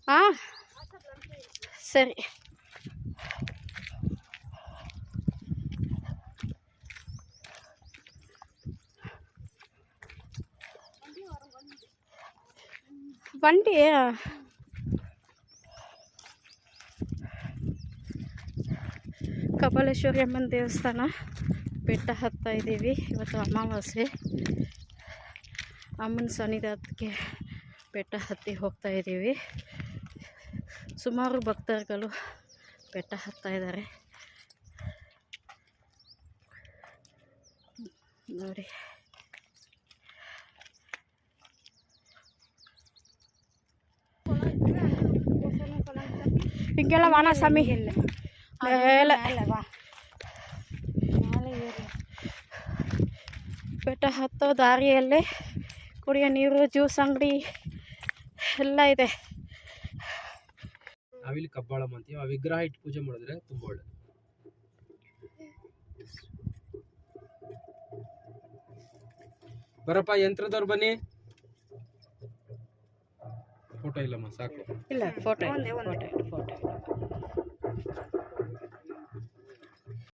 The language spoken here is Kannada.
ಹಾಂ ಸರಿ. ಬಂಡಿ ಕಪಾಲೇಶ್ವರಿ ಅಮ್ಮನ ದೇವಸ್ಥಾನ ಬೆಟ್ಟ ಹತ್ತಾ ಇದ್ದೀವಿ. ಇವತ್ತು ಅಮಾವಾಸ್ಯೆ. ಅಮ್ಮನ ಸನ್ನಿಧಾನಕ್ಕೆ ಬೆಟ್ಟ ಹತ್ತಿ ಹೋಗ್ತಾ ಇದ್ದೀವಿ. ಸುಮಾರು ಭಕ್ತರುಗಳು ಬೆಟ್ಟ ಹತ್ತಾ ಇದ್ದಾರೆ ನೋಡಿ. ಹಿಂಗೆಲ್ಲ ವಾಣ ಸ್ವಾಮಿ ಬೆಟ್ಟ ಹತ್ತೋ ದಾರಿಯಲ್ಲೇ ಕುಡಿಯೋ ನೀರು, ಜ್ಯೂಸ್ ಅಂಗಡಿ ಎಲ್ಲ ಇದೆ. ನಾವಿಲ್ಲಿ ಕಬ್ಬಾಳಮ್ಮ ಅಂತೀವಿ. ಆ ವಿಗ್ರಹ ಇಟ್ಟು ಪೂಜೆ ಮಾಡಿದ್ರೆ ತುಂಬ ಒಳ್ಳೆಯದು. ಬರಪ್ಪ, ಯಂತ್ರದವ್ರು ಬನ್ನಿ. ಫೋಟೋ ಇಲ್ಲಮ್ಮ, ಸಾಕು. ಇಲ್ಲ ಫೋಟೋ